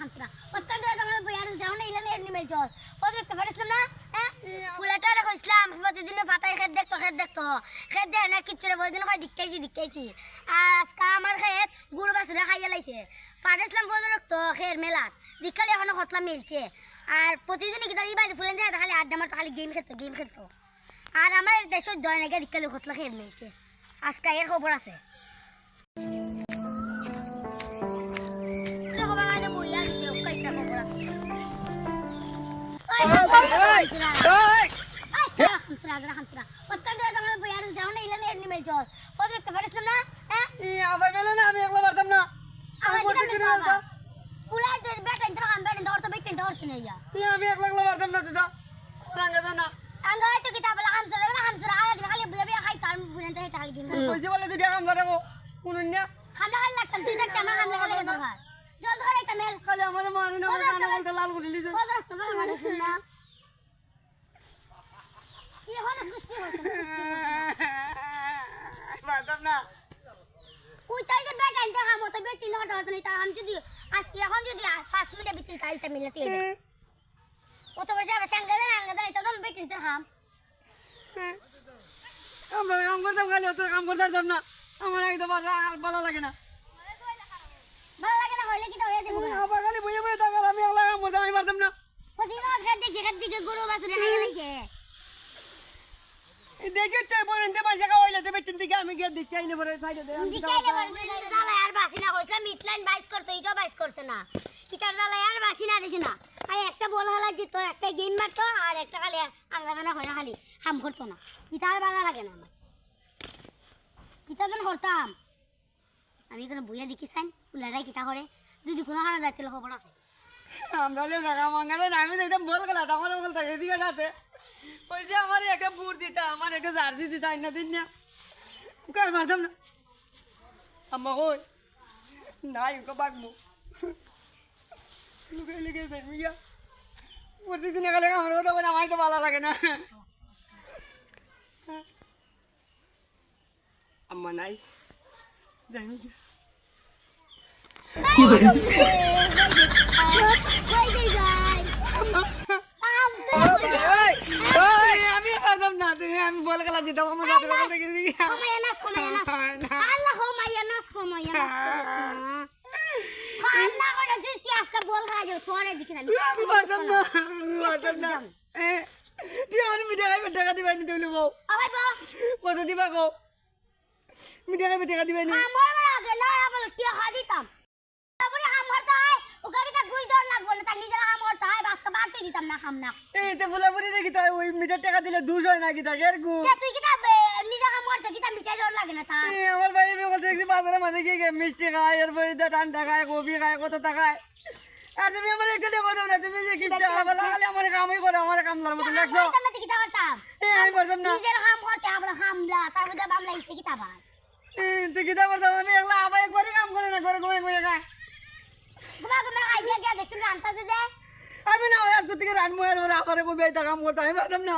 খামছরা অত্যন্ত আমরা বয়ার যাও না ইলানে এমনি মেলছস প্রজেক্ট পারিছলাম না হ্যাঁ ফুলাটারে কইছিলাম প্রতিদিন পাতায় খেত দেখতো খেত দেয় না কিচ্ছু রে প্রতিদিন কই দিক্কাইছি আর আজকে আমার খেত গুড় বাছুরে খাইয়া লাইছে পারিছলাম প্রজেক্ট খের মেলাত দিক্কালে এখনো খতলা মিলছে আর প্রতিদিন কি তার বাইরে ফুলেন দেয় খালি আড্ডা মারতো খালি গেম খেলতো আর আমার দেশের জয় নাকি দিক্কালে খতলা খের মিলছে আজকে এর খবর আছে আমার একদম ভালো লাগে না হইলে কি হয়ে যাবে আবার খালি বইয়ে বইয়ে থাকার আমি একলা কাম করতে আমি পারতাম না দেখি গরু বাছুরে খাইয়া লাইছে দেখি তো বলেনতে বাসা খাওয়াইলে দেবে চিন্তা কি আমি গিয়ে দেখি আইনে পরে সাইডে দে দিকাইলে বলে দালাই আর বাসিনা কইছিলাম মিটলাইন বাইস করতে এইটা বাইস করছে না কিতার দালাই আর বাসিনা দিছ না আই একটা বল হালা জিত একটা গেম মারতো আর একটা খালি আঙ্গাদানা হয় খালি হাম করতো না কিতার ভালো লাগে না আমার কিতার জন করতাম আমি কোনো বইয়া দেখি চাই ফুলারাই কিতা করে যদি কোনো খানা যাইতে খবর আছে আমরা টাকা মাঙ্গালে আমি একদম বল গেলা আমার বল থাকে এদিকে যাতে ওই যে আমার একটা বুট দিতা আমার একটা জার্সি দিতা আইনা দিন না কার মারতাম না আম্মা কই নাই ওকে বাগমু লুকে লুকে বেরমি গিয়া প্রতিদিন গেলে আমার কথা বলে আমার তো ভালো লাগে না আম্মা নাই জানি আমি পারতাম না তুমি আমি বলে গেলাম যে দাও আমার রাতে বলে গেছি আল্লাহ মাইয়া নাস কমাইয়া খান্না করে যদি আজকে বল খাওয়া যাও তোরে দিকে আমি পারতাম না তুই আমার টাকা দিবা নি তুই বউ আবাই বা কত দিবা গো টাকা দিবা নি আমার আগে না আবার টাকা দিতাম তারপরে হাম করতে হয় ওকে কি তা গুই দর লাগবে না তার নিজের হাম করতে হয় বাসকা বাড়তে দিতাম না হাম না এই তে ফুলাপুরি রে কিতা ওই মিটার টাকা দিলে 200 হয় না কিতা এর গু তুই কি তা নিজের হাম করতে কি তা মিটাই দর লাগে না তা আমার ভাই বলতে দেখছি বাজারে মাঝে গিয়ে মিষ্টি খায় এরপরে ঠান্ডা খায় কফি খায় কত টাকায় আর তুমি আমার একটা টাকা দাও না তুমি যে গিফট আবার লাগালে আমার কামই করে আমার কামলার মতো লাগছো আমি কি তা করতাম আমি পারতাম না নিজের হাম করতে আবার হামলা তারপরে বামলা ইতে কি তা ভাই তুই কিতা করতাম আমি একলা আবার একবারই কাম করে না করে ঘুমাই ঘুমাই খায় ঘুমা আইডিয়া গিয়া দেখছিস রান্তাছে দে আমি না আজকে থেকে রানমু আর ওরা আবার কই বেটা কাম করতে আমি পারতাম না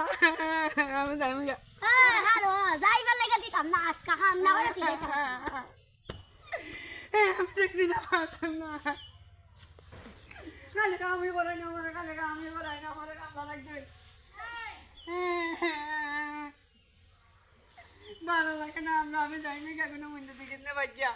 আমি যাইমু গা হ্যাঁ হ্যালো যাইবার লাগা দিতাম না আজকে হাম না করে তুই আমি দেখছি না পারতাম না কালে কামই করে না আমার কালে কামই করে না আমার কাম লাগছে ভালো লাগে না আমি যাইনি কেন মন্দির দিকে বাজ্যা